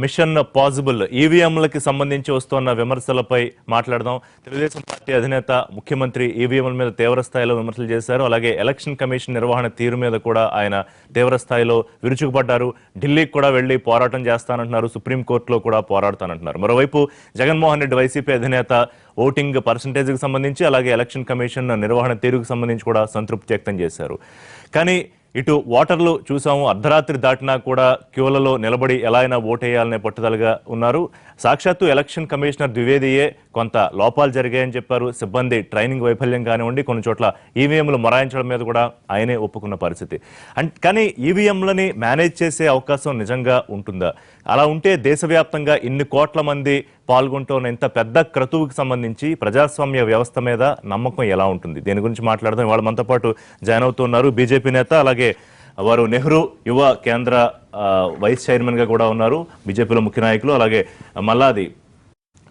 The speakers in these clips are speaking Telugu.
మిషన్ పాసిబుల్ ఈవీఎంలకి సంబంధించి వస్తున్న విమర్శలపై మాట్లాడదాం. తెలుగుదేశం పార్టీ అధినేత ముఖ్యమంత్రి ఈవీఎంల మీద తీవ్ర స్థాయిలో విమర్శలు చేశారు. అలాగే ఎలక్షన్ కమిషన్ నిర్వహణ తీరు మీద కూడా ఆయన తీవ్ర స్థాయిలో విరుచుకుపడ్డారు. ఢిల్లీకి కూడా వెళ్లి పోరాటం చేస్తానంటున్నారు, సుప్రీంకోర్టులో కూడా పోరాడతానంటున్నారు. మరోవైపు జగన్మోహన్ రెడ్డి వైసీపీ అధినేత ఓటింగ్ పర్సంటేజ్కి సంబంధించి అలాగే ఎలక్షన్ కమిషన్ నిర్వహణ తీరుకు సంబంధించి కూడా సంతృప్తి వ్యక్తం చేశారు. కానీ ఇటు ఓటర్లు చూసాము, అర్ధరాత్రి దాటినా కూడా క్యూలలో నిలబడి ఎలా అయినా ఓటేయాలనే పట్టుదలగా ఉన్నారు. సాక్షాత్తు ఎలక్షన్ కమిషనర్ ద్వివేదియే కొంత లోపాలు జరిగాయని చెప్పారు. సిబ్బంది ట్రైనింగ్ వైఫల్యం కానివ్వండి, కొన్ని చోట్ల ఈవీఎంలు మొరాయించడం మీద కూడా ఆయనే ఒప్పుకున్న పరిస్థితి. కానీ ఈవీఎంలని మేనేజ్ చేసే అవకాశం నిజంగా ఉంటుందా? అలా ఉంటే దేశవ్యాప్తంగా ఇన్ని కోట్ల మంది పాల్గొంటున్న ఇంత పెద్ద క్రతువుకి సంబంధించి ప్రజాస్వామ్య వ్యవస్థ మీద నమ్మకం ఎలా ఉంటుంది? దీని గురించి మాట్లాడదాం. ఇవాళ మనతో పాటు జాయిన్ అవుతున్నారు బీజేపీ నేత, అలాగే వారు నెహ్రూ యువ కేంద్ర వైస్ చైర్మన్ గా కూడా ఉన్నారు, బీజేపీలో ముఖ్య నాయకులు. అలాగే మల్లాది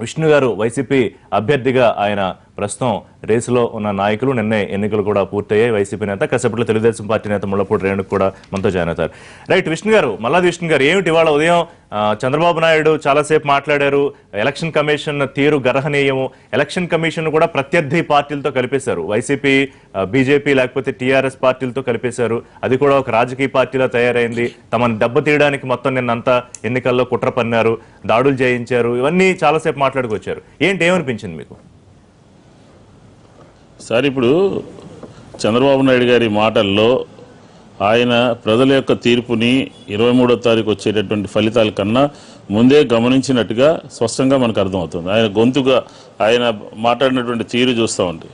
విష్ణు గారు వైసీపీ అభ్యర్థిగా ఆయన ప్రస్తుతం రేసులో ఉన్న నాయకులు. నిన్నే ఎన్నికలు కూడా పూర్తయ్యాయి. వైసీపీ నేత కాసేపట్లో తెలుగుదేశం పార్టీ నేత ముళ్లపూడి రేణుకు కూడా మనతో జాయిన్ అవుతారు. రైట్, విష్ణు గారు, మల్లాది విష్ణు గారు, ఏమిటి ఇవాళ ఉదయం చంద్రబాబు నాయుడు చాలాసేపు మాట్లాడారు. ఎలక్షన్ కమిషన్ తీరు గర్హనీయము, ఎలక్షన్ కమిషన్ కూడా ప్రత్యర్థి పార్టీలతో కలిపేశారు. వైసీపీ, బీజేపీ లేకపోతే టీఆర్ఎస్ పార్టీలతో కలిపేశారు. అది కూడా ఒక రాజకీయ పార్టీలో తయారైంది. తమను దెబ్బతీయడానికి మొత్తం నిన్నంతా ఎన్నికల్లో కుట్ర పన్నారు, దాడులు చేయించారు, ఇవన్నీ చాలాసేపు మాట్లాడుకొచ్చారు. ఏమనిపించింది మీకు? సార్, ఇప్పుడు చంద్రబాబు నాయుడు గారి మాటల్లో ఆయన ప్రజల యొక్క తీర్పుని 23వ తారీఖు వచ్చేటటువంటి ఫలితాల కన్నా ముందే గమనించినట్టుగా స్పష్టంగా మనకు అర్థమవుతుంది. ఆయన గొంతుగా ఆయన మాట్లాడినటువంటి తీరు చూస్తూ ఉంటే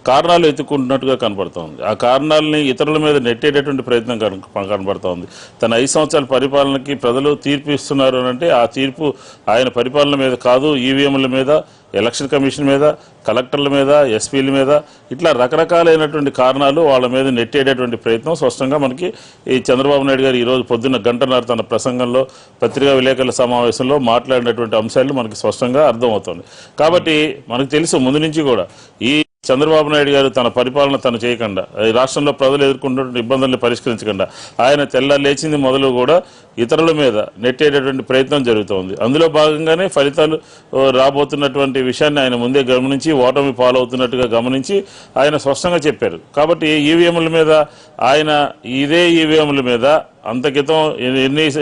కారణాలు ఎత్తుకుంటున్నట్టుగా కనపడుతూ ఉంది. ఆ కారణాలని ఇతరుల మీద నెట్టేటటువంటి ప్రయత్నం కనపడుతూ ఉంది. తన 5 సంవత్సరాల పరిపాలనకి ప్రజలు తీర్పు ఇస్తున్నారు అని అంటే ఆ తీర్పు ఆయన పరిపాలన మీద కాదు, ఈవీఎంల మీద, ఎలక్షన్ కమిషన్ మీద, కలెక్టర్ల మీద, ఎస్పీల మీద, ఇట్లా రకరకాలైనటువంటి కారణాలు వాళ్ళ మీద నెట్టేటటువంటి ప్రయత్నం స్పష్టంగా మనకి ఈ చంద్రబాబు నాయుడు గారు ఈరోజు పొద్దున్న గంటన్నర తన ప్రసంగంలో పత్రికా విలేకరుల సమావేశంలో మాట్లాడినటువంటి అంశాలు మనకి స్పష్టంగా అర్థమవుతుంది. కాబట్టి మనకు తెలుసు ముందు నుంచి కూడా ఈ చంద్రబాబు నాయుడు గారు తన పరిపాలన తను చేయకుండా, ఈ రాష్ట్రంలో ప్రజలు ఎదుర్కొంటున్న ఇబ్బందుల్ని పరిష్కరించకుండా ఆయన లేచింది మొదలు కూడా ఇతరుల మీద నెట్టేటటువంటి ప్రయత్నం జరుగుతోంది. అందులో భాగంగానే ఫలితాలు రాబోతున్నటువంటి విషయాన్ని ఆయన ముందే గమనించి ఓటమి పాలవుతున్నట్టుగా గమనించి ఆయన స్పష్టంగా చెప్పారు. కాబట్టి ఈవీఎంల మీద ఆయన ఇదే ఈవీఎంల మీద అంత క్రితం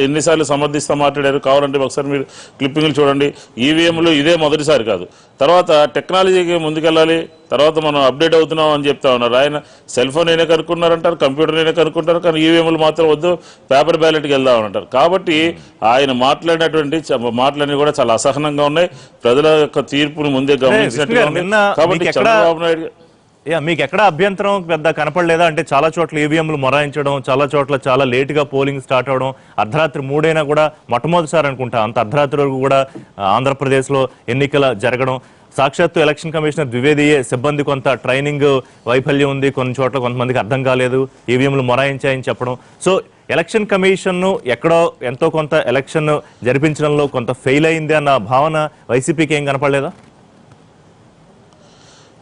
ఎన్నిసార్లు సమర్థిస్తూ మాట్లాడారు. కావాలంటే ఒకసారి మీరు క్లిప్పింగ్లు చూడండి. ఈవీఎంలు ఇదే మొదటిసారి కాదు, తర్వాత టెక్నాలజీకి ముందుకెళ్ళాలి, తర్వాత మనం అప్డేట్ అవుతున్నాం అని చెప్తా ఉన్నారు. ఆయన సెల్ ఫోన్ అయినా కనుక్కున్నారంటారు, కంప్యూటర్ అయినా కనుక్కుంటారు, కానీ ఈవీఎంలు మాత్రం వద్దు, పేపర్ బ్యాలెట్కి వెళ్దామని అంటారు. కాబట్టి ఆయన మాట్లాడినటువంటి మాటలన్నీ కూడా చాలా అసహనంగా ఉన్నాయి. ప్రజల యొక్క తీర్పును ముందే గమనించినట్టుగా ఉన్నాయి. కాబట్టి చంద్రబాబు నాయుడు మీకు ఎక్కడ అభ్యంతరం పెద్ద కనపడలేదా? అంటే చాలా చోట్ల ఈవీఎంలు మొరాయించడం, చాలా చోట్ల చాలా లేటుగా పోలింగ్ స్టార్ట్ అవడం, అర్ధరాత్రి 3 అయినా కూడా మొట్టమొదటిసారి అనుకుంటా అంత అర్ధరాత్రి వరకు కూడా ఆంధ్రప్రదేశ్లో ఎన్నికల జరగడం, సాక్షాత్తు ఎలక్షన్ కమిషనర్ ద్వివేదియే సిబ్బంది కొంత ట్రైనింగ్ వైఫల్యం ఉంది, కొన్ని చోట్ల కొంతమందికి అర్థం కాలేదు, ఈవీఎంలు మొరాయించాయని చెప్పడం. సో ఎలక్షన్ కమిషన్ను ఎక్కడో ఎంతో కొంత ఎలక్షన్ జరిపించడంలో కొంత ఫెయిల్ అయింది అన్న భావన వైసీపీకి ఏం కనపడలేదా?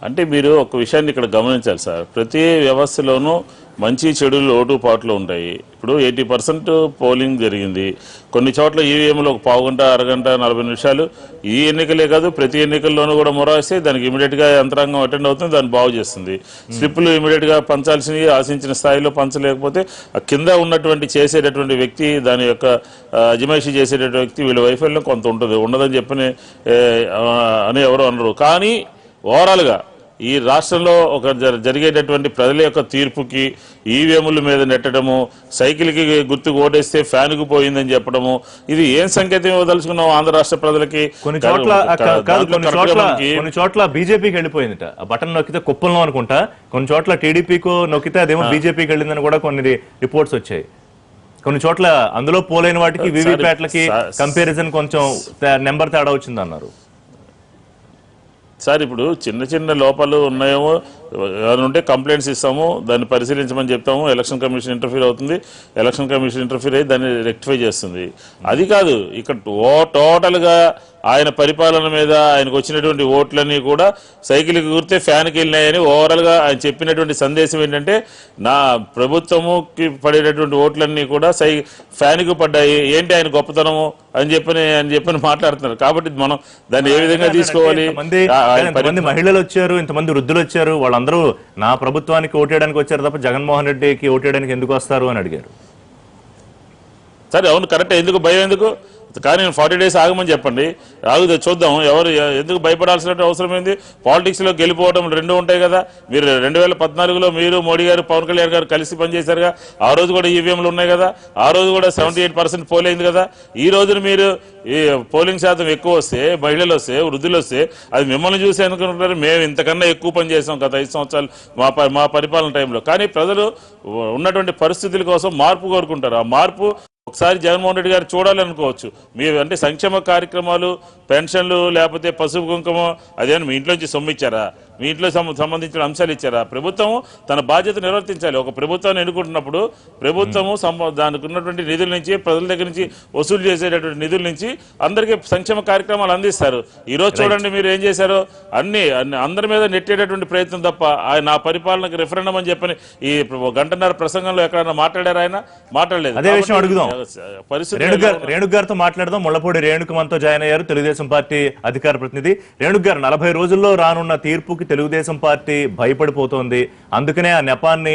అంటే మీరు ఒక విషయాన్ని ఇక్కడ గమనించాలి సార్. ప్రతి వ్యవస్థలోనూ మంచి చెడులు లోటుపాట్లు ఉంటాయి. ఇప్పుడు 80% పోలింగ్ జరిగింది. కొన్ని చోట్ల ఈవీఎంలు ఒక పావు గంట, అరగంట, 40 నిమిషాలు, ఈ ఎన్నికలే కాదు ప్రతి ఎన్నికల్లోనూ కూడా మొరాయిస్తే దానికి ఇమీడియట్గా యంత్రాంగం అటెండ్ అవుతుంది, దాన్ని బాగు చేస్తుంది. స్లిప్పులు ఇమీడియట్గా పంచాల్సినవి ఆశించిన స్థాయిలో పంచలేకపోతే కింద ఉన్నటువంటి చేసేటటువంటి వ్యక్తి, దాని యొక్క అజమాయిషీ చేసేటటువంటి వ్యక్తి వీళ్ళ వైఫల్యం కొంత ఉంటుంది, ఉండదని చెప్పని అని ఎవరు అనరు. కానీ ఓవరాల్గా ఈ రాష్ట్రంలో ఒక జరిగేటటువంటి ప్రజల యొక్క తీర్పుకి ఈవీఎంల మీద నెట్టడము, సైకిల్కి గుర్తుకు ఓటేస్తే ఫ్యాన్కు పోయిందని చెప్పడము, ఇది ఏం సంకేతం ఇవ్వదలుచుకున్నాం ఆంధ్ర రాష్ట్ర ప్రజలకి? కొన్ని చోట్ల బీజేపీకి వెళ్ళిపోయిందిట, ఆ బటన్ నొక్కితే కుప్పంలో అనుకుంటా, కొన్ని చోట్ల టీడీపీకు నొక్కితే అదేమో బీజేపీకి వెళ్ళిందని కూడా కొన్ని రిపోర్ట్స్ వచ్చాయి. కొన్ని చోట్ల అందులో పోలైన వాటికి వీవీప్యాట్లకి కంపారిజన్ కొంచెం నెంబర్ తేడా వచ్చింది అన్నారు. సార్, ఇప్పుడు చిన్న చిన్న లోపాలు ఉన్నాయేమో ఏమైనా ఉంటే కంప్లైంట్స్ ఇస్తాము, దాన్ని పరిశీలించమని చెప్తాము. ఎలక్షన్ కమిషన్ ఇంటర్ఫీర్ అవుతుంది, ఎలక్షన్ కమిషన్ ఇంటర్ఫీర్ అయ్యి దాన్ని రెక్టిఫై చేస్తుంది. అది కాదు, ఇక్కడ టోటల్గా ఆయన పరిపాలన మీద ఆయనకు వచ్చినటువంటి ఓట్లన్నీ కూడా సైకిల్కి కూరితే ఫ్యాన్కి వెళ్ళినాయని ఓవరాల్గా ఆయన చెప్పినటువంటి సందేశం ఏంటంటే, నా ప్రభుత్వముకి పడేటటువంటి ఓట్లన్నీ కూడా ఫ్యాన్కి పడ్డాయి, ఏంటి ఆయన గొప్పతనము అని చెప్పని మాట్లాడుతున్నారు. కాబట్టి మనం దాన్ని ఏ విధంగా తీసుకోవాలి? ఇంతమంది మహిళలు వచ్చారు, ఇంతమంది వృద్ధులు వచ్చారు, వాళ్ళందరూ నా ప్రభుత్వానికి ఓటేయడానికి వచ్చారు తప్ప జగన్మోహన్ రెడ్డికి ఓటేయడానికి ఎందుకు వస్తారు అని అడిగారు. సరే, అవును, కరెక్ట్. ఎందుకు భయం ఎందుకు? కానీ 40 days ఆగమని చెప్పండి, ఆగుదే చూద్దాం. ఎవరు ఎందుకు భయపడాల్సిన అవసరం ఏంది? పాలిటిక్స్లో గెలిపోవడం రెండు ఉంటాయి కదా. మీరు 2014లో మీరు మోడీ గారు పవన్ కళ్యాణ్ గారు కలిసి పనిచేశారుగా, ఆ రోజు కూడా ఈవీఎంలు ఉన్నాయి కదా, ఆ రోజు కూడా 78% పోల్ అయింది కదా. ఈ రోజున మీరు ఈ పోలింగ్ శాతం ఎక్కువ వస్తే, మహిళలు వస్తే, వృద్ధులు వస్తే అది మిమ్మల్ని చూసి అనుకుంటున్నారు మేము ఇంతకన్నా ఎక్కువ పని చేసాం గత 5 సంవత్సరాలు మా పరిపాలన టైంలో. కానీ ప్రజలు ఉన్నటువంటి పరిస్థితుల కోసం మార్పు కోరుకుంటారు. ఆ మార్పు ఒకసారి జగన్మోహన్ రెడ్డి గారు చూడాలనుకోవచ్చు. మీరు అంటే సంక్షేమ కార్యక్రమాలు, పెన్షన్లు, లేకపోతే పసుపు కుంకుమ అదేనా మీ ఇంట్లోంచి సొమ్ము ఇచ్చారా? మీ ఇంట్లో సంబంధించిన అంశాలు ఇచ్చారా? ప్రభుత్వం తన బాధ్యత నిర్వర్తించాలి. ఒక ప్రభుత్వాన్ని ఎన్నుకుంటున్నప్పుడు ప్రభుత్వము దానికి ఉన్నటువంటి నిధుల నుంచి, ప్రజల దగ్గర నుంచి వసూలు చేసేటటువంటి నిధుల నుంచి అందరికీ సంక్షేమ కార్యక్రమాలు అందిస్తారు. ఈ రోజు చూడండి మీరు ఏం చేశారో, అందరి మీద నెట్టేటటువంటి ప్రయత్నం తప్ప నా పరిపాలనకు రిఫరెండం అని చెప్పని ఈ గంటన్నర ప్రసంగంలో ఎక్కడన్నా మాట్లాడారు? ఆయన మాట్లాడలేదు. అదే విషయం అడుగుదాం, రేణుక్ గారితో మాట్లాడదాం. ముళ్లపూడి రేణుక మనతో జాయిన్ అయ్యారు, తెలుగుదేశం పార్టీ అధికార ప్రతినిధి. రేణుక్ గారు, 40 రోజుల్లో రానున్న తీర్పుకి తెలుగుదేశం పార్టీ భయపడిపోతోంది, అందుకనే ఆ నెపాన్ని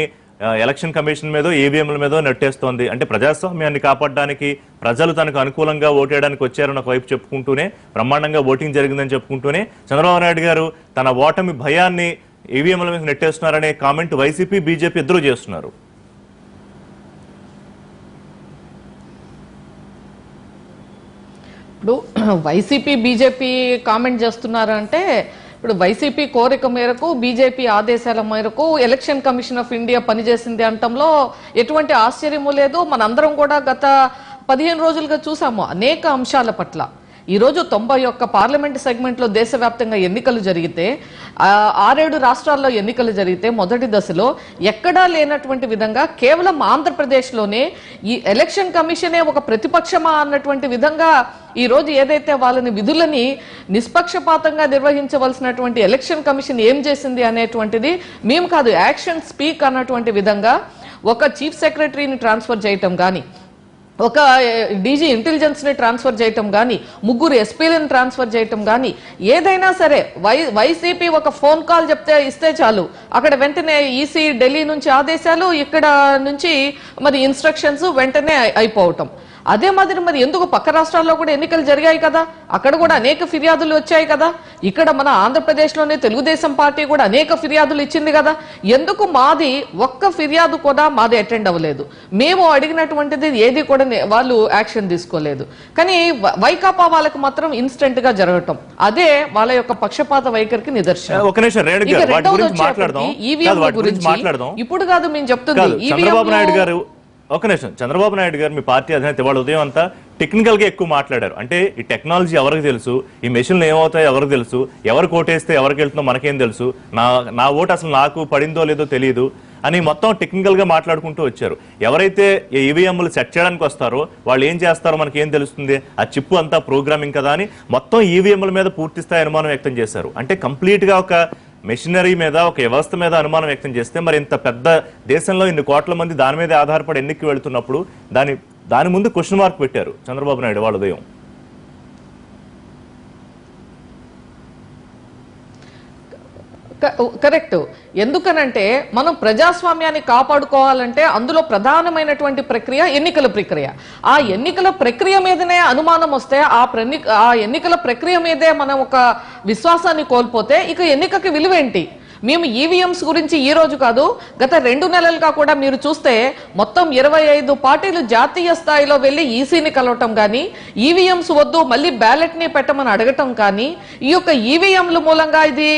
ఎలక్షన్ కమిషన్ మీద, ఈవీఎంల మీద నెట్టేస్తోంది. అంటే ప్రజాస్వామ్యాన్ని కాపాడడానికి, ప్రజలు తనకు అనుకూలంగా ఓటేయడానికి వచ్చారని ఒకవైపు చెప్పుకుంటూనే, బ్రహ్మాండంగా ఓటింగ్ జరిగిందని చెప్పుకుంటూనే, చంద్రబాబు నాయుడు గారు తన ఓటమి భయాన్ని ఈవీఎంల మీద నెట్టేస్తున్నారనే కామెంట్ వైసీపీ, బీజేపీ ఇద్దరూ చేస్తున్నారు. ఇప్పుడు వైసీపీ, బీజేపీ కామెంట్ చేస్తున్నారు అంటే, ఇప్పుడు వైసీపీ కోరిక మేరకు, బీజేపీ ఆదేశాల మేరకు ఎలక్షన్ కమిషన్ ఆఫ్ ఇండియా పనిచేసింది అనటంలో ఎటువంటి ఆశ్చర్యము లేదు. మనందరం కూడా గత 15 రోజులుగా చూసాము అనేక అంశాల పట్ల. ఈరోజు 91 పార్లమెంట్ సెగ్మెంట్లో దేశవ్యాప్తంగా ఎన్నికలు జరిగితే, 6-7 రాష్ట్రాల్లో ఎన్నికలు జరిగితే, మొదటి దశలో ఎక్కడా లేనటువంటి విధంగా కేవలం ఆంధ్రప్రదేశ్లోనే ఈ ఎలక్షన్ కమిషనే ఒక ప్రతిపక్షమా అన్నటువంటి విధంగా ఈరోజు ఏదైతే వాళ్ళని విధులని నిష్పక్షపాతంగా నిర్వహించవలసినటువంటి ఎలక్షన్ కమిషన్ ఏం చేసింది అనేటువంటిది మేము కాదు, యాక్షన్ స్పీక్ అన్నటువంటి విధంగా ఒక చీఫ్ సెక్రటరీని ట్రాన్స్ఫర్ చేయటం కానీ, ఒక డీజీ ఇంటెలిజెన్స్ ని ట్రాన్స్ఫర్ చేయటం కానీ, 3 ఎస్పీలను ట్రాన్స్ఫర్ చేయటం కానీ, ఏదైనా సరే వైసీపీ ఒక ఫోన్ కాల్ ఇస్తే చాలు, అక్కడ వెంటనే ఈసీ ఢిల్లీ నుంచి ఆదేశాలు, ఇక్కడ నుంచి మరి ఇన్స్ట్రక్షన్స్ వెంటనే అయిపోవటం. అదే మాదిరి మరి ఎందుకు పక్క రాష్ట్రాల్లో కూడా ఎన్నికలు జరిగాయి కదా, అక్కడ కూడా అనేక ఫిర్యాదులు వచ్చాయి కదా, ఇక్కడ మన ఆంధ్రప్రదేశ్లోనే తెలుగుదేశం పార్టీ కూడా అనేక ఫిర్యాదులు ఇచ్చింది కదా, ఎందుకు మాది ఒక్క ఫిర్యాదు కూడా మాది అటెండ్ అవ్వలేదు? మేము అడిగినటువంటిది ఏది కూడా వాళ్ళు యాక్షన్ తీసుకోలేదు. కానీ వైకాపా వాళ్ళకి మాత్రం ఇన్స్టెంట్ గా జరగటం, అదే వాళ్ళ యొక్క పక్షపాత వైఖరికి నిదర్శనం. ఈవీఎం గురించి ఇప్పుడు కాదు మేము చెప్తుంది. చంద్రబాబు నాయుడు గారు ఒక నిమిషం, చంద్రబాబు నాయుడు గారు మీ పార్టీ అధినేత ఇవాళ ఉదయం అంతా టెక్నికల్ గా ఎక్కువ మాట్లాడారు. అంటే ఈ టెక్నాలజీ ఎవరికి తెలుసు, ఈ మెషిన్లు ఏమవుతాయో ఎవరికి తెలుసు, ఎవరు కోటేస్తే ఎవరికి వెళ్తుందో మనకేం తెలుసు, నా ఓటు అసలు నాకు పడిందో లేదో తెలియదు అని మొత్తం టెక్నికల్ గా మాట్లాడుకుంటూ వచ్చారు. ఎవరైతే ఈవీఎంలు సెట్ చేయడానికి వస్తారో వాళ్ళు ఏం చేస్తారో మనకేం తెలుస్తుంది, ఆ చిప్పు అంతా ప్రోగ్రామింగ్ కదా అని మొత్తం ఈవీఎంల మీద పూర్తి స్థాయి అనుమానం వ్యక్తం చేశారు. అంటే కంప్లీట్ గా ఒక మెషినరీ మీద, ఒక వ్యవస్థ మీద అనుమానం వ్యక్తం చేస్తే మరి ఇంత పెద్ద దేశంలో ఇన్ని కోట్ల మంది దాని మీద ఆధారపడి ఎన్నికకి వెళుతున్నప్పుడు దాని ముందు క్వశ్చన్ మార్క్ పెట్టారు చంద్రబాబు నాయుడు వాళ్ళ ఉదయం. కరెక్ట్. ఎందుకనంటే మనం ప్రజాస్వామ్యాన్ని కాపాడుకోవాలంటే అందులో ప్రధానమైనటువంటి ప్రక్రియ ఎన్నికల ప్రక్రియ. ఆ ఎన్నికల ప్రక్రియ మీదనే అనుమానం వస్తే, ఆ ఎన్నికల ప్రక్రియ మీదే మనం ఒక విశ్వాసాన్ని కోల్పోతే ఇక ఎన్నికకి విలువేంటి? మేము ఈవీఎంస్ గురించి ఈ రోజు కాదు, గత 2 నెలలుగా కూడా మీరు చూస్తే మొత్తం 25 పార్టీలు జాతీయ స్థాయిలో వెళ్లి ఈసీని కలవటం కానీ, ఈవీఎంస్ వద్దు మళ్ళీ బ్యాలెట్ ని పెట్టమని అడగటం కానీ, ఈ యొక్క ఈవీఎంల మూలంగా ఇది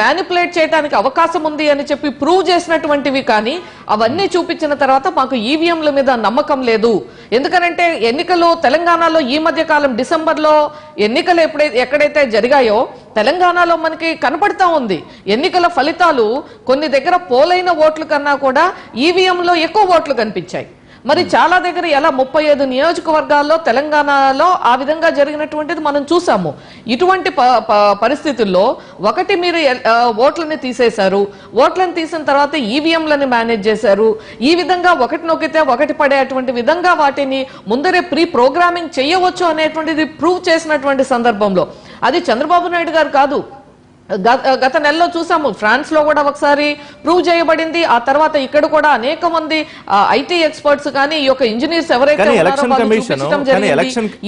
మ్యానిపులేట్ చేయడానికి అవకాశం ఉంది అని చెప్పి ప్రూవ్ చేసినటువంటివి కానీ, అవన్నీ చూపించిన తర్వాత మాకు ఈవీఎంల మీద నమ్మకం లేదు. ఎందుకనంటే ఎన్నికలు తెలంగాణలో ఈ మధ్య కాలం డిసెంబర్లో ఎన్నికలు ఎక్కడైతే జరిగాయో తెలంగాణలో మనకి కనపడతా ఉంది. ఎన్నికల ఫలితాలు కొన్ని దగ్గర పోలైన ఓట్ల కన్నా కూడా ఈవీఎంలో ఎక్కువ ఓట్లు కనిపించాయి. మరి చాలా దగ్గర ఎలా 35 నియోజకవర్గాల్లో తెలంగాణలో ఆ విధంగా జరిగినటువంటిది మనం చూసాము. ఇటువంటి పరిస్థితుల్లో ఒకటి మీరు ఓట్లని తీసేశారు, ఓట్లను తీసిన తర్వాత ఈవీఎంలను మేనేజ్ చేశారు. ఈ విధంగా ఒకటి నొక్కితే ఒకటి పడేటువంటి విధంగా వాటిని ముందరే ప్రీ ప్రోగ్రామింగ్ చేయవచ్చు అనేటువంటిది ప్రూవ్ చేసినటువంటి సందర్భంలో అది చంద్రబాబు నాయుడు గారు కాదు. గత నెలలో చూసాము, ఫ్రాన్స్ లో కూడా ఒకసారి ప్రూవ్ చేయబడింది. ఆ తర్వాత ఇక్కడ కూడా అనేక మంది ఐటీ ఎక్స్పర్ట్స్ కానీ ఈ యొక్క ఇంజనీర్స్ ఎవరైతే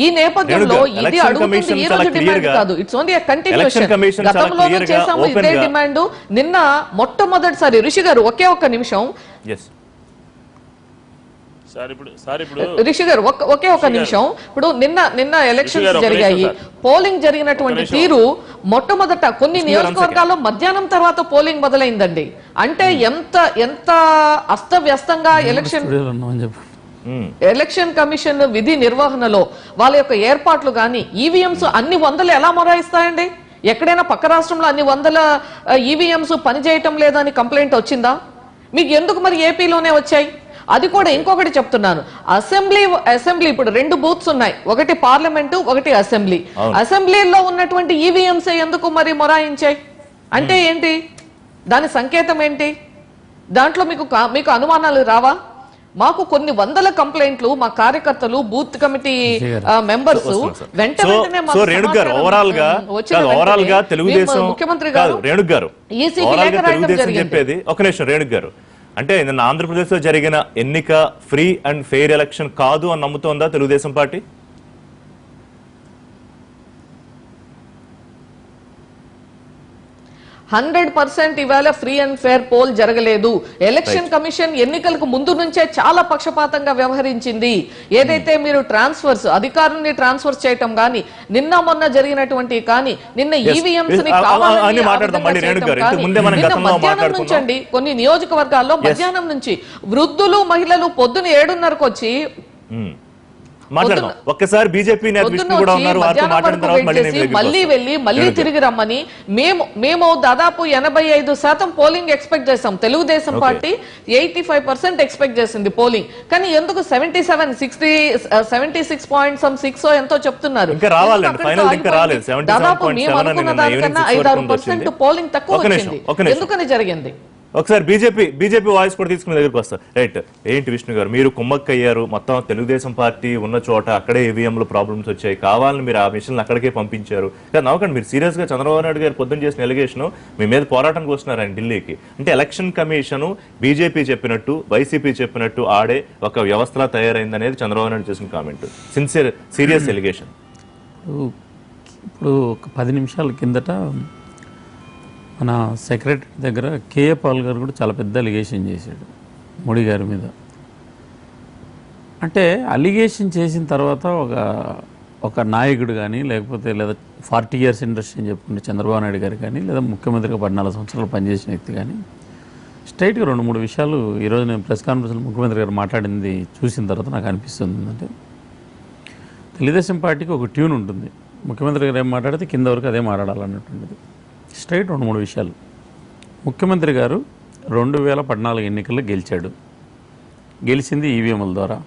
ఈ నేపథ్యంలో ఇది అడుగుతుంది ఈ రోజు డిమాండ్ కాదు, ఇట్స్ ఓన్లీ కంటిన్యూషన్. గతంలోనూ చేసాము ఇదే డిమాండ్. నిన్న మొట్టమొదటిసారి రిషి గారు ఒక్క నిమిషం రిషి గారు ఒకే ఒక నిమిషం. ఇప్పుడు నిన్న ఎలక్షన్స్ జరిగాయి, పోలింగ్ జరిగినటువంటి తీరు మొట్టమొదట కొన్ని నియోజకవర్గాల్లో మధ్యాహ్నం తర్వాత పోలింగ్ మొదలైందండి. అంటే ఎంత అస్తవ్యస్తంగా ఎలక్షన్ కమిషన్ విధి నిర్వహణలో వాళ్ళ యొక్క ఏర్పాట్లు గాని ఈవీఎంస్ అన్ని వందలు ఎలా మొరాయిస్తాయండి? ఎక్కడైనా పక్క రాష్ట్రంలో అన్ని వందల ఈవీఎంస్ పనిచేయటం లేదని కంప్లైంట్ వచ్చిందా? మీకు ఎందుకు మరి ఏపీలోనే వచ్చాయి? అది కూడా ఇంకొకటి చెప్తున్నాను, అసెంబ్లీ ఇప్పుడు 2 బూత్స్ ఉన్నాయి, ఒకటి పార్లమెంటు ఒకటి అసెంబ్లీ. అసెంబ్లీలో ఉన్నటువంటి ఈవీఎంస్ ఎందుకు మరి మొరాయించాయి అంటే ఏంటి? దాని సంకేతం ఏంటి? దాంట్లో మీకు అనుమానాలు రావా? మాకు కొన్ని వందల కంప్లైంట్లు మా కార్యకర్తలు బూత్ కమిటీ మెంబర్స్ వెంటనే ముఖ్యమంత్రి గారు ఈసీకి లేఖ రాయడం జరిగింది. ఒక నిమిషం రేణుక్ గారు, అంటే నిన్న ఆంధ్రప్రదేశ్ లో జరిగిన ఎన్నిక ఫ్రీ అండ్ ఫెయిర్ ఎలక్షన్ కాదు అని నమ్ముతోందా తెలుగుదేశం పార్టీ? 100% ఇవాళ ఫ్రీ అండ్ ఫేర్ పోల్ జరగలేదు. ఎలక్షన్ కమిషన్ ఎన్నికలకు ముందు నుంచే చాలా పక్షపాతంగా వ్యవహరించింది. ఏదైతే మీరు ట్రాన్స్ఫర్స్ అధికారుల్ని ట్రాన్స్ఫర్ చేయటం గానీ నిన్న మొన్న జరిగినటువంటి కానీ నిన్న ఈవీఎంస్ ని మధ్యాహ్నం నుంచి అండి కొన్ని నియోజకవర్గాల్లో మధ్యాహ్నం నుంచి వృద్ధులు మహిళలు పొద్దున 7:30కు వచ్చి మాట్లాడదాం. ఒక్కసారి బీజేపీ మళ్ళీ తిరిగి రమ్మని మేము దాదాపు 85% పోలింగ్ ఎక్స్పెక్ట్ చేసాం. తెలుగుదేశం పార్టీ 85% ఎక్స్పెక్ట్ చేసింది పోలింగ్. కానీ ఎందుకు 76.6 ఎంతో చెప్తున్నారు. దాదాపు మేము అనుకున్న దానికన్నా 5-6% పోలింగ్ తక్కువ వచ్చింది. ఎందుకని జరిగింది? ఒకసారి బీజేపీ వాయిస్ కూడా తీసుకునే దగ్గరకు వస్తారు. రైట్, ఏంటి విష్ణు గారు, మీరు కుమ్మక్కయ్యారు, మొత్తం తెలుగుదేశం పార్టీ ఉన్న చోట అక్కడే ఈవీఎంలో ప్రాబ్లమ్స్ వచ్చాయి, కావాలని మీరు ఆ మిషన్ అక్కడికే పంపించారు. నవ్వకండి, మీరు సీరియస్ గా చంద్రబాబు నాయుడు గారు పొద్దున్న చేసిన ఎలిగేషన్ మీ మీద పోరాటానికి వస్తున్నారు ఆయన ఢిల్లీకి. అంటే ఎలక్షన్ కమిషన్ బీజేపీ చెప్పినట్టు వైసీపీ చెప్పినట్టు ఆడే ఒక వ్యవస్థలా తయారైందనేది చంద్రబాబు నాయుడు చేసిన కామెంట్, సీరియస్ ఎలిగేషన్. ఇప్పుడు ఒక 10 నిమిషాల కిందట మన సెక్రటరీ దగ్గర కేఏ పాల్ గారు కూడా చాలా పెద్ద అలిగేషన్ చేశాడు మోడీ గారి మీద. అంటే అలిగేషన్ చేసిన తర్వాత ఒక నాయకుడు కానీ లేకపోతే లేదా 40 years ఇండస్ట్రీ అని చెప్పుకుంటే చంద్రబాబు నాయుడు గారు కానీ లేదా ముఖ్యమంత్రిగా 14 సంవత్సరాలు పనిచేసిన వ్యక్తి కానీ స్ట్రైట్గా 2-3 విషయాలు ఈరోజు నేను ప్రెస్ కాన్ఫరెన్స్లో ముఖ్యమంత్రి గారు మాట్లాడింది చూసిన తర్వాత నాకు అనిపిస్తుంది ఏంటంటే, తెలుగుదేశం పార్టీకి ఒక ట్యూన్ ఉంటుంది, ముఖ్యమంత్రి గారు ఏం మాట్లాడితే కింద వరకు అదే మాట్లాడాలన్నటువంటిది. స్ట్రైట్ 2-3 విషయాలు. ముఖ్యమంత్రి గారు 2014 ఎన్నికల్లో గెలిచింది ఈవీఎంల ద్వారా.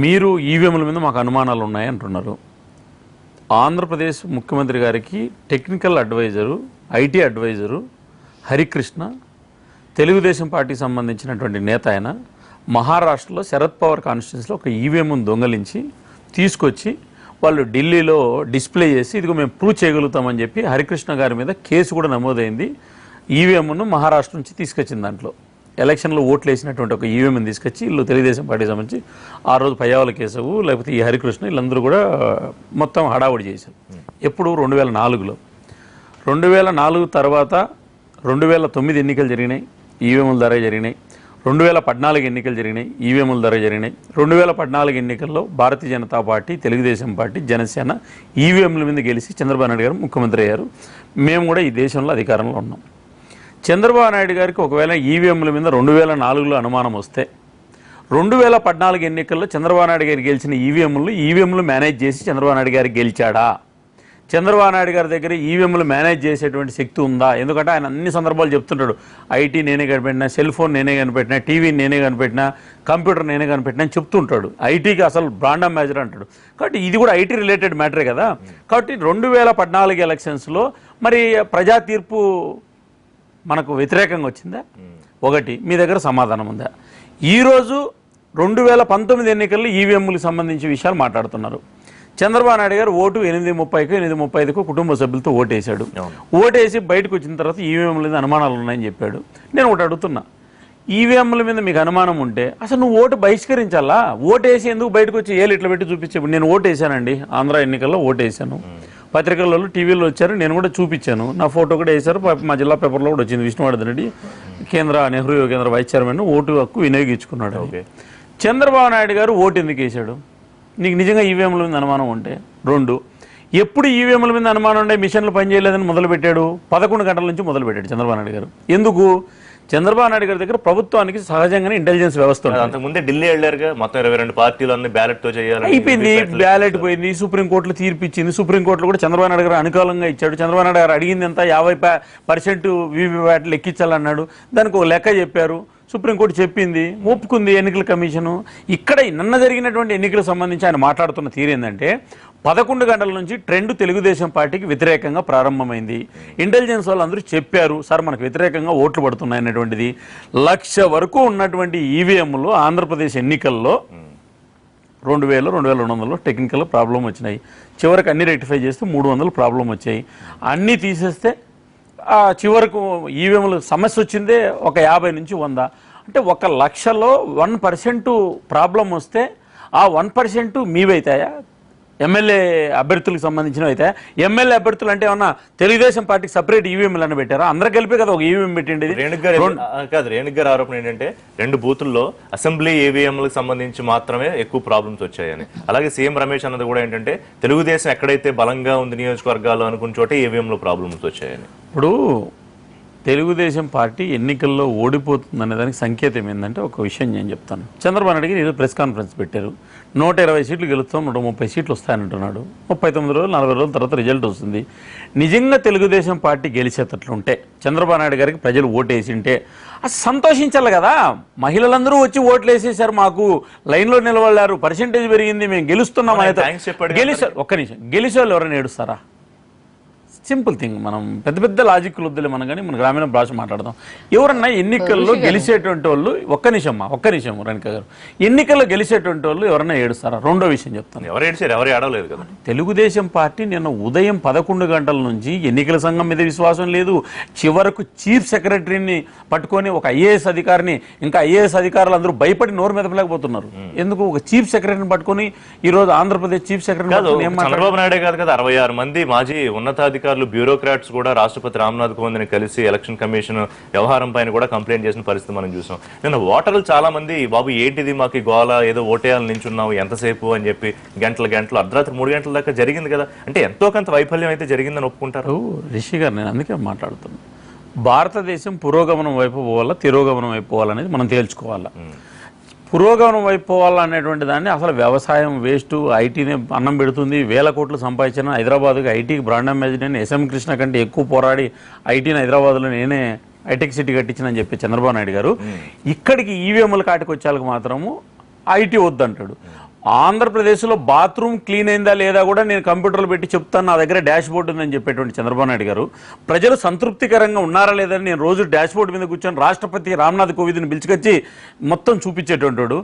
మీరు ఈవీఎంల మీద మాకు అనుమానాలు ఉన్నాయి అంటున్నారు. ఆంధ్రప్రదేశ్ ముఖ్యమంత్రి గారికి technical adviser, IT adviser Harikrishna, Telugu Desam పార్టీకి సంబంధించినటువంటి నేత ఆయన, మహారాష్ట్రలో శరద్ పవార్ కాన్స్టిట్యున్సీలో ఒక ఈవీఎంను దొంగలించి తీసుకొచ్చి వాళ్ళు ఢిల్లీలో డిస్ప్లే చేసి ఇదిగో మేము ప్రూవ్ చేయగలుగుతామని చెప్పి హరికృష్ణ గారి మీద కేసు కూడా నమోదైంది. ఈవీఎంను మహారాష్ట్ర నుంచి తీసుకొచ్చింది. దాంట్లో ఎలక్షన్లో ఓట్లు వేసినటువంటి ఒక ఈవీఎంని తీసుకొచ్చి వీళ్ళు తెలుగుదేశం పార్టీకి సంబంధించి ఆ రోజు పయ్యావుల కేశవు లేకపోతే ఈ హరికృష్ణ వీళ్ళందరూ కూడా మొత్తం హడావుడి చేశారు. ఎప్పుడు 2004లో. 2004 తర్వాత 2009 ఎన్నికలు జరిగినాయి, ఈవీఎంల ద్వారా జరిగినాయి. 2014 ఎన్నికలు జరిగినాయి, ఈవీఎంల ద్వారా జరిగినాయి. 2014 ఎన్నికల్లో భారతీయ జనతా పార్టీ, తెలుగుదేశం పార్టీ, జనసేన ఈవీఎంల మీద గెలిచి చంద్రబాబు నాయుడు గారు ముఖ్యమంత్రి అయ్యారు. మేము కూడా ఈ దేశంలో అధికారంలో ఉన్నాం. చంద్రబాబు నాయుడు గారికి ఒకవేళ ఈవీఎంల మీద 2004లో అనుమానం వస్తే 2014 ఎన్నికల్లో చంద్రబాబు నాయుడు గారు గెలిచిన ఈవీఎంలు మేనేజ్ చేసి చంద్రబాబు నాయుడు గారు గెలిచాడా? చంద్రబాబు నాయుడు గారి దగ్గర ఈవీఎంలు మేనేజ్ చేసేటువంటి శక్తి ఉందా? ఎందుకంటే ఆయన అన్ని సందర్భాలు చెప్తుంటాడు, ఐటీ నేనే కనిపెట్టినా, సెల్ ఫోన్ నేనే కనిపెట్టినా, టీవీ నేనే కనిపెట్టినా, కంప్యూటర్ నేనే కనిపెట్టినా అని చెప్తుంటాడు. ఐటీకి అసలు బ్రాండ్ అంబాసిడర్ అంటాడు. కాబట్టి ఇది కూడా ఐటీ రిలేటెడ్ మ్యాటరే కదా. కాబట్టి 2014 ఎలక్షన్స్లో మరి ప్రజా తీర్పు మనకు వ్యతిరేకంగా వచ్చిందా? ఒకటి, మీ దగ్గర సమాధానం ఉందా? ఈరోజు 2019 ఎన్నికల్లో ఈవీఎంలకు సంబంధించి విషయాలు మాట్లాడుతున్నారు. చంద్రబాబు నాయుడు గారు ఓటు 8:30కు 8:35కు కుటుంబ సభ్యులతో ఓటేశాడు. ఓటేసి బయటకు వచ్చిన తర్వాత ఈవీఎంల మీద అనుమానాలు ఉన్నాయని చెప్పాడు. నేను ఒకటి అడుగుతున్నా, ఈవీఎంల మీద మీకు అనుమానం ఉంటే అసలు నువ్వు ఓటు బహిష్కరించాలా? ఓటేసి ఎందుకు బయటకు వచ్చి ఏళ్ళు ఇట్లా పెట్టి చూపించేప్పుడు నేను ఓటేసానండి, ఆంధ్ర ఎన్నికల్లో ఓటేసాను, పత్రికల్లో టీవీలో వచ్చారు, నేను కూడా చూపించాను, నా ఫోటో కూడా వేశారు, మా జిల్లా పేపర్లో కూడా వచ్చింది, విష్ణువర్ధన్ రెడ్డి కేంద్ర నెహ్రూ యువ కేంద్ర వైస్ చైర్మన్ ఓటు హక్కు వినియోగించుకున్నాడు. చంద్రబాబు నాయుడు గారు ఓటు ఎందుకు వేశాడు? నీకు నిజంగా ఈవీఎంల మీద అనుమానం ఉంటే. 2, ఎప్పుడు ఈవీఎంల మీద అనుమానం ఉండే మిషన్లు పనిచేయలేదని మొదలుపెట్టాడు? 11 గంటల నుంచి మొదలుపెట్టాడు చంద్రబాబు నాయుడు గారు. ఎందుకు? చంద్రబాబు నాయుడు గారి దగ్గర ప్రభుత్వానికి సహజంగానే ఇంటెలిజెన్స్ వ్యవస్థ ఉంది. అంతకుముందే ఢిల్లీ వెళ్ళారుగా, మొత్తం 22 పార్టీలు అన్ని బ్యాలెట్ తో చేయాలి, అయిపోయింది, బ్యాలెట్ పోయింది, సుప్రీంకోర్టులో తీర్పు ఇచ్చింది, సుప్రీంకోర్టులో కూడా చంద్రబాబు నాయుడు గారు అనుకూలంగా ఇచ్చాడు. చంద్రబాబు నాయుడు గారు అడిగింది ఎంత, 50% వీవీప్యాట్ లెక్కించాలన్నాడు, దానికి ఒక లెక్క చెప్పారు, సుప్రీంకోర్టు చెప్పింది, ఒప్పుకుంది ఎన్నికల కమిషను. ఇక్కడ నిన్న జరిగినటువంటి ఎన్నికలకు సంబంధించి ఆయన మాట్లాడుతున్న తీరు ఏంటంటే 11 గంటల నుంచి ట్రెండ్ తెలుగుదేశం పార్టీకి వ్యతిరేకంగా ప్రారంభమైంది. ఇంటెలిజెన్స్ వాళ్ళు అందరూ చెప్పారు, సార్ మనకు వ్యతిరేకంగా ఓట్లు పడుతున్నాయి అనేటువంటిది. 1,00,000 వరకు ఉన్నటువంటి ఈవీఎంలు ఆంధ్రప్రదేశ్ ఎన్నికల్లో 2,000, 2,200 టెక్నికల్ ప్రాబ్లం వచ్చినాయి. చివరికి అన్ని రెక్టిఫై చేస్తే 300 ప్రాబ్లం వచ్చాయి. అన్నీ తీసేస్తే చివరకు ఈవీఎంలు సమస్య వచ్చిందే ఒక 50 నుంచి 100. అంటే 1,00,000లో 1% ప్రాబ్లం వస్తే ఆ 1% మీవైతాయా? ఎమ్మెల్యే అభ్యర్థులకు సంబంధించినవి అయితే, ఎమ్మెల్యే అభ్యర్థులు అంటే ఏమన్నా తెలుగుదేశం పార్టీకి సపరేట్ ఈవీఎంలు అని పెట్టారా? అందరూ కలిపి కదా ఒక ఈవీఎం పెట్టిండి. రేణుక్ గారి ఆరోపణ ఏంటంటే 2 బూతుల్లో అసెంబ్లీ ఈవీఎంలకు సంబంధించి మాత్రమే ఎక్కువ ప్రాబ్లమ్స్ వచ్చాయని. అలాగే సీఎం రమేష్ అన్నది కూడా ఏంటంటే తెలుగుదేశం ఎక్కడైతే బలంగా ఉంది నియోజకవర్గాలు అనుకున్న చోటే ఈవీఎంలో ప్రాబ్లమ్స్ వచ్చాయని. ఇప్పుడు తెలుగుదేశం పార్టీ ఎన్నికల్లో ఓడిపోతుందనే దానికి సంకేతం ఏంటంటే ఒక విషయం నేను చెప్తాను. చంద్రబాబు నాయుడు గారు ప్రెస్ కాన్ఫరెన్స్ పెట్టారు, 120 సీట్లు గెలుస్తాం, 130 సీట్లు వస్తాయంటున్నాడు. 39 రోజులు 40 రోజుల తర్వాత రిజల్ట్ వస్తుంది. నిజంగా తెలుగుదేశం పార్టీ గెలిచేటట్లుంటే, చంద్రబాబు నాయుడు గారికి ప్రజలు ఓటేసింటే అది సంతోషించాలి కదా. మహిళలందరూ వచ్చి ఓట్లు వేసేసారు, మాకు లైన్లో నిలబడారు, పర్సెంటేజ్ పెరిగింది, మేము గెలుస్తున్నాం అయితే గెలిచారు. ఒక్క నిమిషం, గెలిచే వాళ్ళు ఎవరైనా ఏడుస్తారా? Simple thing. మనం పెద్ద పెద్ద లాజిక్లు వద్దులే, మనం కానీ మన గ్రామీణ భాష మాట్లాడదాం. ఎవరన్నా ఎన్నికల్లో గెలిచేటువంటి వాళ్ళు, ఒక్క నిమిషం రేణుక గారు, ఎన్నికల్లో గెలిచేటువంటి వాళ్ళు ఎవరన్నా ఏడుస్తారా? రెండో విషయం చెప్తాను, ఎవరు ఏడ్చారు? ఎవరు ఏడవలేదు కదా. తెలుగుదేశం పార్టీ నిన్న ఉదయం 11 గంటల నుంచి ఎన్నికల సంఘం మీద విశ్వాసం లేదు, చివరకు చీఫ్ సెక్రటరీని పట్టుకొని ఒక ఐఏఎస్ అధికారిని, ఇంకా ఐఏఎస్ అధికారులు అందరూ భయపడి నోరు మెదపలేకపోతున్నారు. ఎందుకు? ఒక చీఫ్ సెక్రటరీని పట్టుకొని ఈరోజు ఆంధ్రప్రదేశ్ చీఫ్ సెక్రటరీ చంద్రబాబు నాయుడే కాదు కదా, 66 మంది మాజీ ఉన్నతాధికారులు, బ్యూరోక్రాట్స్ కూడా రాష్ట్రపతి రామ్నాథ్ కోవింద్ని కలిసి ఎలక్షన్ కమిషన్ వ్యవహారం పైన కూడా కంప్లైంట్ చేసిన పరిస్థితి మనం చూసాం. నిన్న ఓటర్లు చాలా మంది, బాబు ఏంటిది మాకు గోల, ఏదో ఓటేయాలని నించున్నావు ఎంతసేపు అని చెప్పి గంటలు అర్ధరాత్రి 3 గంటల దాకా జరిగింది కదా. అంటే ఎంతో కొంత వైఫల్యం అయితే జరిగిందని ఒప్పుకుంటారు. రిషి గారు, నేను అందుకే మాట్లాడుతున్నాను, భారతదేశం పురోగమనం వైపు పోవాలా, తిరోగమనం వైపు పోవాలనేది మనం తేల్చుకోవాలా. పురోగమనం వైపు పోవాలనేటువంటి దాన్ని అసలు వ్యవసాయం వేస్ట్, ఐటీనే అన్నం పెడుతుంది, 1000 కోట్లు సంపాదించిన హైదరాబాద్కి ఐటీకి బ్రాండ్ అంబాసిడర్ అని ఎస్ఎం కృష్ణ కంటే ఎక్కువ పోరాడి ఐటీని హైదరాబాద్లో నేనే హైటెక్ సిటీ కట్టించినని చెప్పి చంద్రబాబు నాయుడు గారు ఇక్కడికి ఈవీఎంల కాటికి వచ్చేళ్ళకి మాత్రము ఐటీ వద్దంటాడు. ఆంధ్రప్రదేశ్లో బాత్రూమ్ క్లీన్ అయిందా లేదా కూడా నేను కంప్యూటర్లు పెట్టి చెప్తాను, నా దగ్గర డాష్ బోర్డు ఉందని చెప్పేటువంటి చంద్రబాబు నాయుడు గారు ప్రజలు సంతృప్తికరంగా ఉన్నారా లేదని నేను రోజు డాష్ బోర్డు మీద కూర్చొని రాష్ట్రపతి రామ్నాథ్ కోవింద్ని పిలుచుకొచ్చి మొత్తం చూపించేటువంటి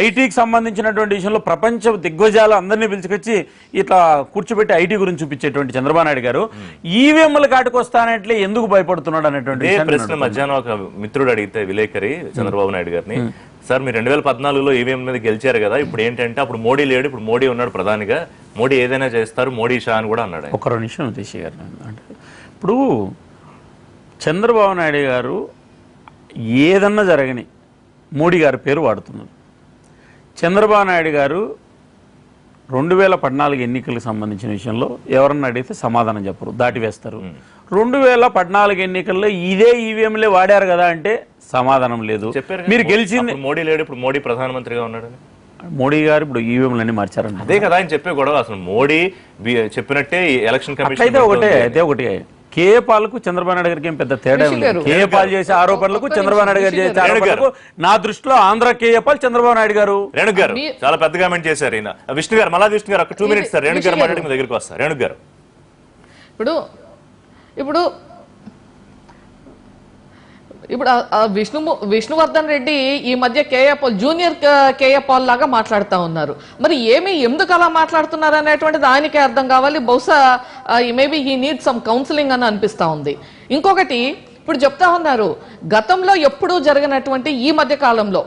ఐటీకి సంబంధించినటువంటి విషయంలో ప్రపంచ దిగ్గజాలు అందరినీ పిలుచుకొచ్చి ఇట్లా కూర్చోబెట్టి ఐటీ గురించి చూపించేటువంటి చంద్రబాబు నాయుడు గారు ఈవీఎంల కాటికి వస్తానట్లే ఎందుకు భయపడుతున్నాడు అనేటువంటి ప్రశ్న మధ్యాహ్నం ఒక మిత్రుడు అడిగితే విలేకరి చంద్రబాబు నాయుడు గారిని, సార్ మీరు 2014లో ఈవీఎం మీద గెలిచారు కదా, ఇప్పుడు ఏంటంటే అప్పుడు మోడీ లేడు, ఇప్పుడు మోడీ ఉన్నాడు ప్రధానిగా, మోడీ ఏదైనా చేస్తారు, మోడీ షా అని కూడా అన్నాడు. ఒక నిమిషం రిషి గారు, అంటే ఇప్పుడు చంద్రబాబు నాయుడు గారు ఏదన్నా జరగని మోడీ గారి పేరు వాడుతున్నారు. చంద్రబాబు నాయుడు గారు 2014 ఎన్నికలకు సంబంధించిన విషయంలో ఎవరన్నా అడిగితే సమాధానం చెప్పరు, దాటివేస్తారు. 2014 ఎన్నికల్లో ఇదే ఈవీఎంలే వాడారు కదా అంటే సమాధానం లేదు. మీరు గెలిచింది మోడీ లేడు, ఇప్పుడు మోడీ ప్రధానమంత్రిగా ఉన్నాడు. మోడీ గారు ఇప్పుడు ఈవీఎంలన్నీ మార్చారండి. అదే కదా ఆయన చెప్పే గొడవ. అసలు మోడీ చెప్పినట్టే ఈ ఎలక్షన్ కమిషన్ అయితే ఒకటి కేఏ పాల్కు చంద్రబాబు నాయుడు గారికి ఏం పెద్ద తేడా ఉంది. కేఏ పాల్ చేసే ఆరోపణలకు చంద్రబాబు నాయుడు గారు చేసే ఆరోపణలకు నా దృష్టిలో ఆంధ్ర కేఏ పాల్ చంద్రబాబు నాయుడు గారు. రేణు గారు చాలా పెద్ద కామెంట్ చేశారు ఈయన. విష్ణు గారు, మళ్ళా విష్ణు గారు ఒక 2 minutes సార్. రేణు గారు మాట్లాడి మీ దగ్గరికి వస్తారు. రేణు గారు, ఇప్పుడు విష్ణువర్ధన్ రెడ్డి ఈ మధ్య KA Paul junior KA Paul లాగా మాట్లాడుతూ ఉన్నారు. మరి ఎందుకు అలా మాట్లాడుతున్నారు అనేటువంటిది ఆయనకే అర్థం కావాలి. బహుశా maybe he need some counselling అని అనిపిస్తా ఉంది. ఇంకొకటి ఇప్పుడు చెప్తా ఉన్నారు, గతంలో ఎప్పుడూ జరిగినటువంటి ఈ మధ్య కాలంలో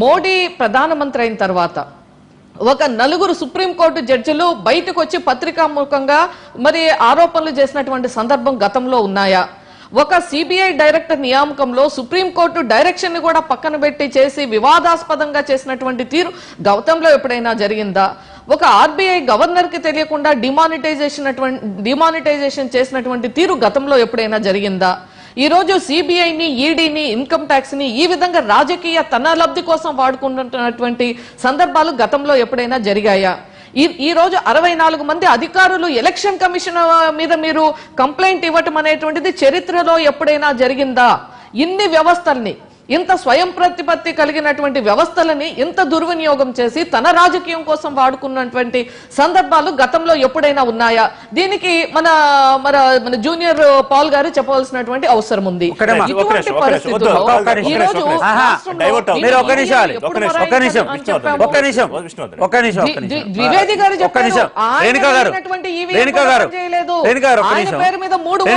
మోడీ ప్రధానమంత్రి అయిన తర్వాత ఒక 4 సుప్రీంకోర్టు జడ్జిలు బయటకు వచ్చి పత్రికాముఖంగా మరి ఆరోపణలు చేసినటువంటి సందర్భం గతంలో ఉన్నాయా? ఒక సిబిఐ డైరెక్టర్ నియామకంలో సుప్రీంకోర్టు డైరెక్షన్ ని కూడా పక్కన పెట్టి చేసి వివాదాస్పదంగా చేసినటువంటి తీరు గతంలో ఎప్పుడైనా జరిగిందా? ఒక ఆర్బీఐ గవర్నర్ కి తెలియకుండా డిమానిటైజేషన్ చేసినటువంటి తీరు గతంలో ఎప్పుడైనా జరిగిందా? ఈ రోజు సిబిఐని, ఈడీని, ఇన్కమ్ ట్యాక్స్ ని ఈ విధంగా రాజకీయ తన లబ్ధి కోసం వాడుకుంటున్నటువంటి సందర్భాలు గతంలో ఎప్పుడైనా జరిగాయా? ఈ రోజు 64 మంది అధికారులు ఎలక్షన్ కమిషన్ మీద మీరు కంప్లైంట్ ఇవ్వటం అనేటువంటిది చరిత్రలో ఎప్పుడైనా జరిగిందా? ఇన్ని వ్యవస్థల్ని, ఇంత స్వయం ప్రతిపత్తి కలిగినటువంటి వ్యవస్థలని ఇంత దుర్వినియోగం చేసి తన రాజకీయం కోసం వాడుకున్నటువంటి సందర్భాలు గతంలో ఎప్పుడైనా ఉన్నాయా? దీనికి మన జూనియర్ పాల్ గారు చెప్పవలసినటువంటి అవసరం ఉంది. ఇటువంటి పరిస్థితుల్లో ఈ రోజు ద్వివేది గారు చెప్పారు ఆయన పేరు మీద 3